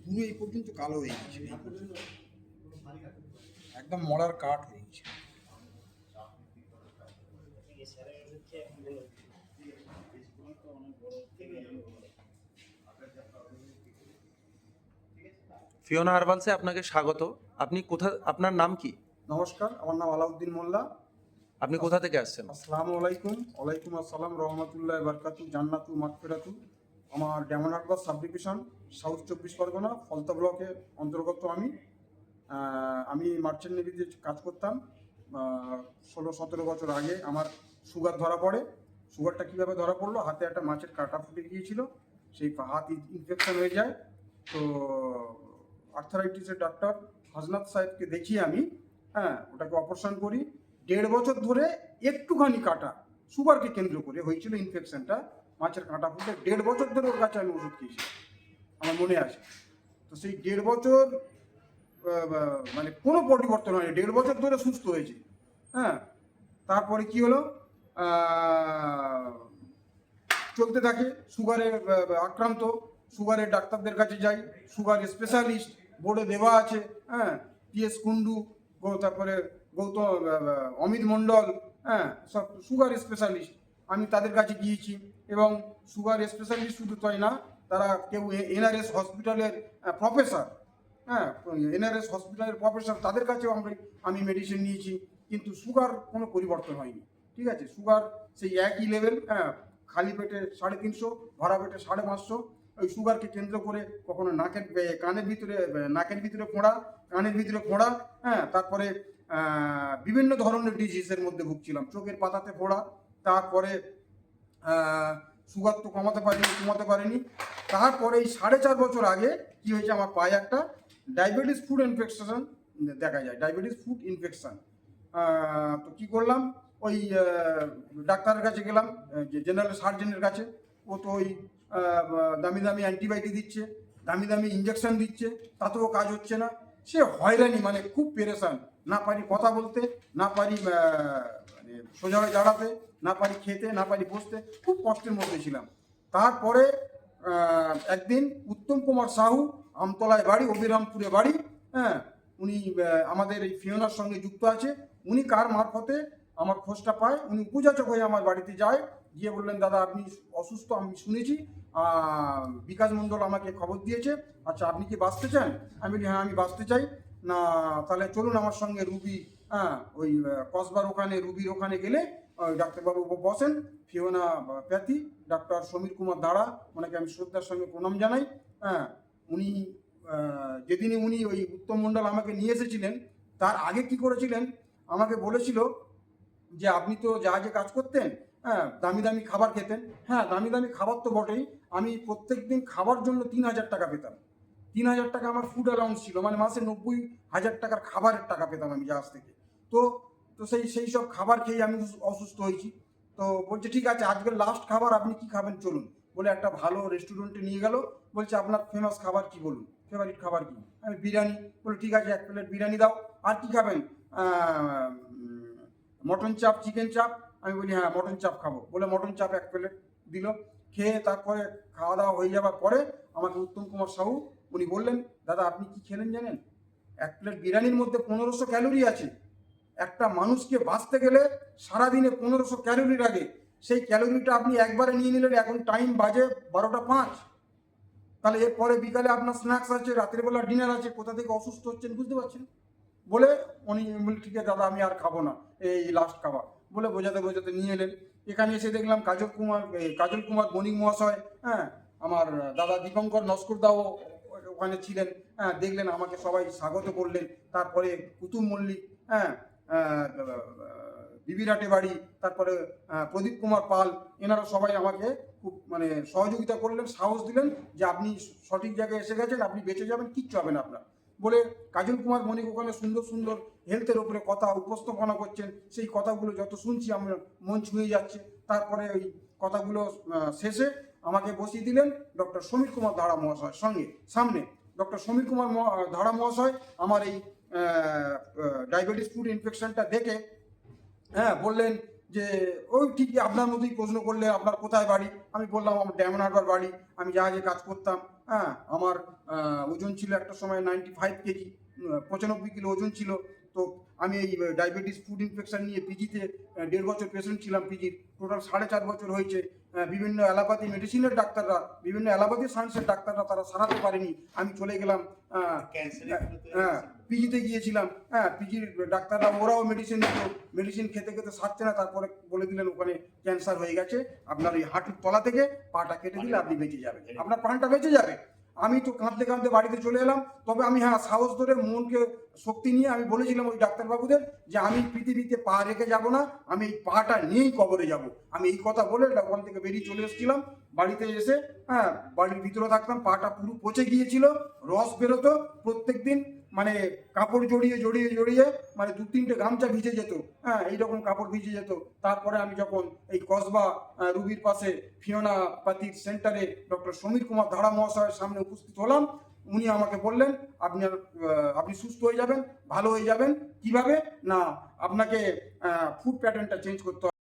পুরো এই পর্যন্ত কালো হয়ে গেছে, একদম মরার কাঠ হয়ে গেছে। ফিওনা আরবানসে আপনাকে স্বাগত। আপনি আপনার নাম কি? নমস্কার, আমার নাম আলাউদ্দিন মোল্লা। আপনি কোথা থেকে আসছেন? আসসালামু আলাইকুম। ওয়ালাইকুম আসসালাম রহমতুল্লাহ বারকাতু জান্নাতু মাগফিরাতু। আমার ডেমন হারবার সাব ডিভিশন, সাউথ 24 পরগনা, ফলতা ব্লকের অন্তর্গত। আমি মার্চেন্ট নেভিতে কাজ করতাম 16-17 বছর আগে। আমার সুগার ধরা পড়ে। সুগারটা কীভাবে ধরা পড়লো? হাতে একটা মাছের কাঁটা ফুটে গিয়েছিল, সেই হাত ইনফেকশন হয়ে যায়। তো আর্থারাইটিসের ডাক্তার হাজনাত সাহেবকে দেখিয়ে আমি ওটাকে অপারেশন করি। 1.5 বছর ধরে একটুখানি কাটা সুগারকে কেন্দ্র করে হয়েছিল ইনফেকশনটা, মাছের কাঁটা ফুটে। 1.5 বছর ধরে ওর কাছে আমি ওষুধ খেয়েছি, আমার মনে আছে। তো সেই 1.5 বছর মানে কোনো পরিবর্তন হয়নি, 1.5 বছর ধরে সুস্থ হয়েছে। তারপরে কি হলো, চলতে থাকে। সুগারে আক্রান্ত, সুগারের ডাক্তারদের কাছে যাই, সুগার স্পেশালিস্ট বোর্ডে দেওয়া আছে, PS কুন্ডু, তারপরে গৌতম অমিত মণ্ডল, সব সুগার স্পেশালিস্ট। আমি তাদের কাছে গিয়েছি, এবং সুগার স্পেশালিস্ট শুধু তাই না, তারা কেউ NRS হসপিটালের প্রফেসর, NRS হসপিটালের প্রফেসর, তাদের কাছেও আমি মেডিসিন নিয়েছি, কিন্তু সুগার কোনো পরিবর্তন হয়নি। ঠিক আছে, সুগার সেই একই লেভেল। খালি পেটে 350, ভরা পেটে 550। ওই সুগারকে কেন্দ্র করে কখনো কানের ভিতরে ফোঁড়া, কানের ভিতরে ফোঁড়া, তারপরে বিভিন্ন ধরনের ডিজিজের মধ্যে ভুগছিলাম, চোখের পাতাতে ফোঁড়া। তারপরে সুগার তো কমাতে পারিনি। তারপরে এই 4.5 বছর আগে কি হয়েছে, আমার পায়ে একটা ডায়াবেটিস ফুড ইনফেকশন দেখা যায়, ডায়াবেটিস ফুড ইনফেকশন। তো কী করলাম, ওই ডাক্তারের কাছে গেলাম, জেনারেল সার্জনের কাছে। ও তো ওই দামি দামি অ্যান্টিবায়োটিক দিচ্ছে, দামি দামি ইঞ্জেকশন দিচ্ছে, তাতেও কাজ হচ্ছে না। সে হয়রানি, মানে খুব পেরেশান। না পারি কথা বলতে, না পারি মানে সোজা হয়ে দাঁড়াতে, না পারি খেতে, না পারি বসতে, খুব কষ্টের মধ্যে ছিলাম। তারপরে একদিন উত্তম কুমার সাহু, আমতলায় বাড়ি, অবিরামপুরে বাড়ি, উনি আমাদের এই ফিওনার সঙ্গে যুক্ত আছে। উনি কার মারফতে আমার খোঁজটা পায়, উনি উপযাচক হয়ে আমার বাড়িতে যায়। গিয়ে বললেন, দাদা আপনি অসুস্থ, আমি শুনেছি, বিকাশ মণ্ডল আমাকে খবর দিয়েছে, আচ্ছা আপনি কি বাঁচতে চান? আমি বলি, হ্যাঁ আমি বাঁচতে চাই। না তাহলে চলুন আমার সঙ্গে রুবি, ওই কসবার ওখানে, রুবির ওখানে গেলে ডাক্তারবাবু বসেন, Fiona pathy, doctor Samir Kumar দাঁড়া, ওনাকে আমি শ্রদ্ধার সঙ্গে প্রণাম জানাই। উনি যেদিনই উনি ওই উত্তম মণ্ডল আমাকে নিয়ে এসেছিলেন, তার আগে কি করেছিলেন, আমাকে বলেছিল যে আপনি তো জাহাজে কাজ করতেন, দামি দামি খাবার খেতেন। হ্যাঁ, দামি দামি খাবার তো বটেই, আমি প্রত্যেক দিন খাবার জন্য 3,000 টাকা পেতাম। 3,000 টাকা আমার ফুড অ্যালাউন্স ছিল, মানে মাসে 90,000 টাকার খাবারের টাকা পেতাম আমি জাহাজ থেকে। তো সেই সব খাবার খেয়ে আমি অসুস্থ হয়েছি। তো বলছে, ঠিক আছে আজকের লাস্ট খাবার, আপনি কি খাবেন চলুন। বলে একটা ভালো রেস্টুরেন্টে নিয়ে গেল। বলছে আপনার ফেমাস খাবার কি বলুন, ফেভারিট খাবার কি? আমি বিরিয়ানি। বলে ঠিক আছে 1 প্লেট বিরিয়ানি দাও। আর কি খাবেন? মটন চাপ, চিকেন চাপ। আমি বলি হ্যাঁ মটন চাপ খাবো। বলে মটন চাপ 1 প্লেট দিল। খেয়ে তারপরে খাওয়া দাওয়া হয়ে যাওয়ার পরে আমাকে উত্তম কুমার সাহু উনি বললেন, দাদা আপনি কি খেলেন জানেন? 1 প্লেট বিরিয়ানির মধ্যে 1500 ক্যালোরি আছে। একটা মানুষকে বাঁচতে গেলে সারাদিনে 1500 ক্যালোরি লাগে। সেই ক্যালোরিটা আপনি একবারে নিয়ে নিলেন। এখন টাইম বাজে 12টা 5। তাহলে এরপরে বিকালে আপনার স্ন্যাক্স আছে, রাত্রেবেলা ডিনার আছে, কোথা থেকে অসুস্থ হচ্ছেন বুঝতে পারছেন। বলে উনি বলে, ঠিক আছে দাদা আমি আর খাবো না, এই লাস্ট খাবার। বলে বোঝাতে নিয়ে এলেন। এখানে এসে দেখলাম কাজল কুমার বণিক মহাশয়, আমার দাদা দীপঙ্কর নস্করদাও ওখানে ছিলেন। দেখলেন আমাকে সবাই স্বাগত করলেন। তারপরে কুতুব মল্লিক, বিবিরাটে বাড়ি, তারপরে প্রদীপ কুমার পাল, এনারা সবাই আমাকে খুব মানে সহযোগিতা করলেন, সাহস দিলেন যে আপনি সঠিক জায়গায় এসে গেছেন, আপনি বেঁচে যাবেন, কিচ্ছু হবে না আপনার। বলে কাজল কুমার মনিক ওখানে সুন্দর সুন্দর হেলথের ওপরে কথা উপস্থাপনা করছেন, সেই কথাগুলো যত শুনছি আমার মন ছুঁয়ে যাচ্ছে। তারপরে ওই কথাগুলো শেষে আমাকে বসিয়ে দিলেন ডক্টর সমীর কুমার ধারা মহাশয়ের সামনে। ডক্টর সমীর কুমার ধারা মহাশয় আমার এই ডায়াবেটিস ফুড ইনফেকশনটা দেখে বললেন যে ওই ঠিকই আপনার মতোই প্রশ্ন করলে, আপনার কোথায় বাড়ি? আমি বললাম আমার ডায়মন্ড হারবার বাড়ি, আমি জাহাজে কাজ করতাম। আমার ওজন ছিল একটা সময় 95 কেজি, 95 কিলো ওজন ছিল। তো আমি এই ডায়াবেটিস ফুড ইনফেকশন নিয়ে পিজিতে 1.5 বছর পেশেন্ট ছিলাম, পিজির টোটাল 4.5 বছর হয়েছে। বিভিন্ন অ্যালোপ্যাথি মেডিসিনের ডাক্তাররা, বিভিন্ন অ্যালোপ্যাথি সায়েন্সের ডাক্তাররা তারা সারাতে পারেনি, আমি চলে গেলাম পিজিতে গিয়েছিলাম। পিজির ডাক্তাররা ওরাও মেডিসিন দিত, মেডিসিন খেতে খেতে সারছে না, তারপরে বলে দিলেন ওখানে ক্যান্সার হয়ে গেছে, আপনার এই হাঁটুর তলা থেকে পাটা কেটে দিলে আপনি বেঁচে যাবেন, আপনার প্রাণটা বেঁচে যাবে। আমি তো কাঁদতে কাঁদতে বাড়িতে চলে এলাম। তবে আমি সাহস ধরে মনকে শক্তি নিয়ে আমি বলেছিলাম ওই ডাক্তারবাবুদের যে আমি পৃথিবীতে পা রেখে যাব না, আমি এই পাটা নিয়েই কবরে যাব। আমি এই কথা বলে ওখান থেকে বেরিয়ে চলে এসেছিলাম। বাড়িতে এসে বাড়ির ভিতরে থাকতাম, পাটা পুরো পচে গিয়েছিল, রস বেরোতো প্রত্যেক দিন, মানে কাপড় জড়িয়ে জড়িয়ে জড়িয়ে মানে 2-3টে গামছা ভিজে যেত, এইরকম কাপড় ভিজে যেত। তারপরে আমি যখন এই কসবা রুবির পাশে ফিওনা পাতির সেন্টারে ডক্টর সমীর কুমার ধারা মহাশয়ের সামনে উপস্থিত হলাম, উনি আমাকে বললেন আপনি সুস্থ হয়ে যাবেন, ভালো হয়ে যাবেন। কিভাবে না, আপনাকে ফুড প্যাটার্নটা চেঞ্জ করতে হবে।